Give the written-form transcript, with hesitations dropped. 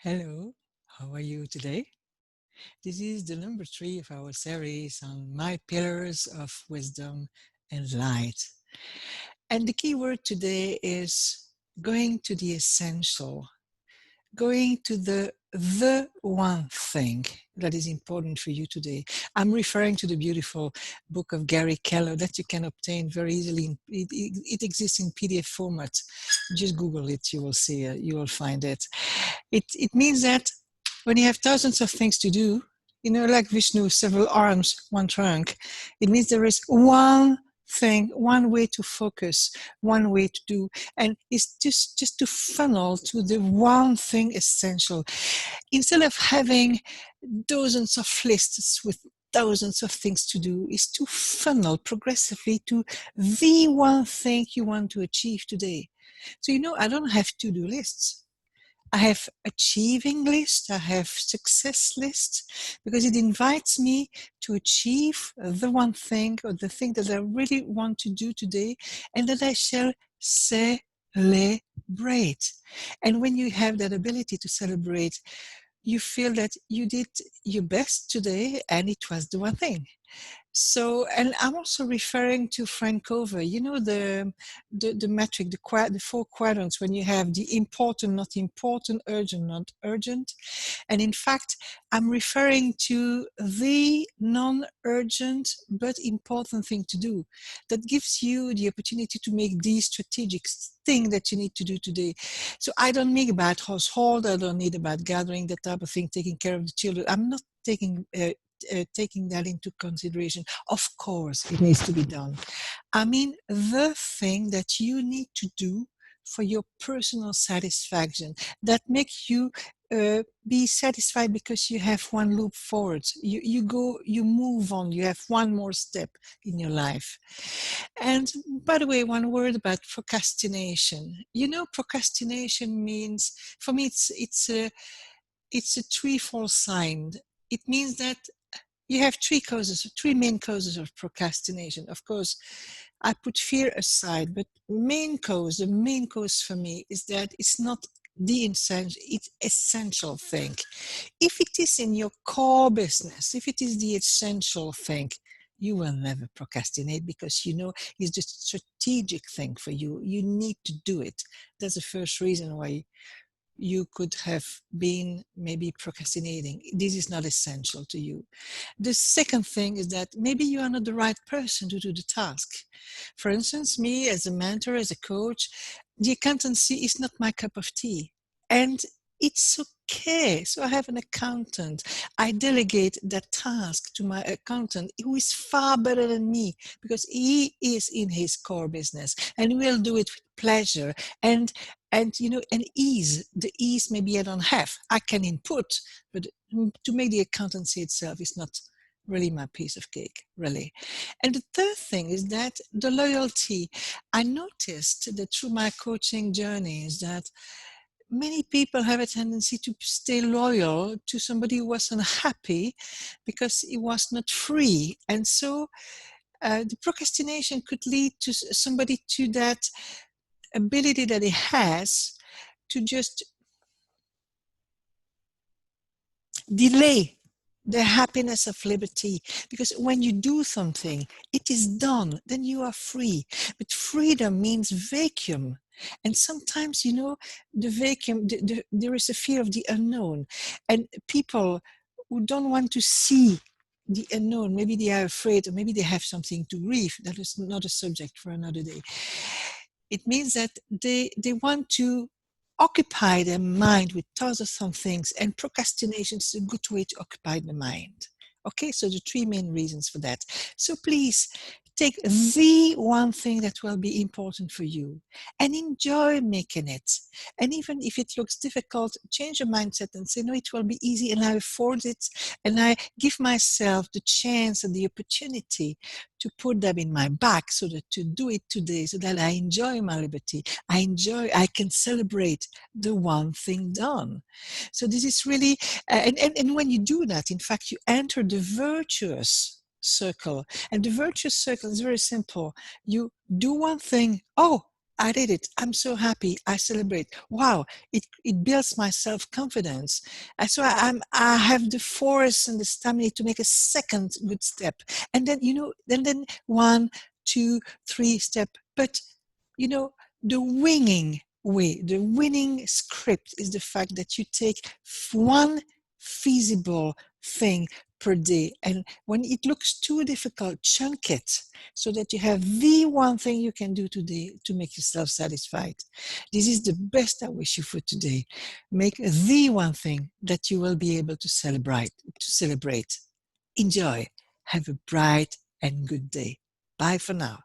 Hello, how are you today? This is the number three of our series on my pillars of wisdom and light. And the key word today is going to the essential, going to the one thing that is important for you today. I'm referring to the beautiful book of Gary Keller that you can obtain very easily. It exists in PDF format. Just Google it, you will see it, you will find it. It means that when you have thousands of things to do, like Vishnu, several arms, one trunk, it means there is one thing, one way to focus, one way to do, and it's just to funnel to the one thing essential. Instead of having dozens of lists with thousands of things to do, is to funnel progressively to the one thing you want to achieve today. So, I don't have to-do lists. I have achieving list, I have success list, because it invites me to achieve the one thing or the thing that I really want to do today and that I shall celebrate. And when you have that ability to celebrate, you feel that you did your best today and it was the one thing. So, and I'm also referring to Frank Cover. The metric, the four quadrants, when you have the important, not important, urgent, not urgent. And in fact, I'm referring to the non-urgent but important thing to do that gives you the opportunity to make the strategic thing that you need to do today. So I don't need about household, I don't need about gathering, that type of thing, taking care of the children. I'm not taking that into consideration. Of course, it needs to be done. I mean, the thing that you need to do for your personal satisfaction that makes you be satisfied because you have one loop forward. You move on, you have one more step in your life. And by the way, one word about procrastination. Procrastination means, for me, it's a threefold sign. It means that you have three main causes of procrastination. Of course, I put fear aside, but the main cause for me is that it's not it's essential thing. If it is in your core business, if it is the essential thing, you will never procrastinate because it's the strategic thing for you. You need to do it. That's the first reason why you could have been maybe procrastinating. This is not essential to you. The second thing is that maybe you are not the right person to do the task. For instance, me as a mentor, as a coach, the accountancy is not my cup of tea. And it's okay. So I have an accountant. I delegate that task to my accountant who is far better than me because he is in his core business and will do it with pleasure and ease. The ease maybe I don't have. I can input, but to make the accountancy itself is not really my piece of cake, really. And the third thing is that the loyalty. I noticed that through my coaching journeys that many people have a tendency to stay loyal to somebody who was unhappy because he was not free. And so the procrastination could lead to somebody to that ability that he has to just delay the happiness of liberty, because when you do something, it is done, then you are free. But freedom means vacuum. And sometimes, the vacuum, there is a fear of the unknown. And people who don't want to see the unknown, maybe they are afraid, or maybe they have something to grieve. That is not a subject for another day. It means that they want to occupy their mind with thousands of things, and procrastination is a good way to occupy the mind. Okay, so the three main reasons for that. So please take the one thing that will be important for you and enjoy making it. And even if it looks difficult, change your mindset and say, no, it will be easy and I afford it. And I give myself the chance and the opportunity to put them in my back so that to do it today, so that I enjoy my liberty. I can celebrate the one thing done. So this is really, and when you do that, in fact, you enter the virtuous circle. And the virtuous circle is very simple. You do one thing. Oh, I did it. I'm so happy. I celebrate. Wow, it builds my self-confidence. And so I have the force and the stamina to make a second good step. And then, then one, two, three step. But, the winning way, the winning script is the fact that you take one feasible thing per day. And when it looks too difficult, chunk it so that you have the one thing you can do today to make yourself satisfied. This is the best I wish you for today. Make the one thing that you will be able to celebrate. Enjoy. Have a bright and good day. Bye for now.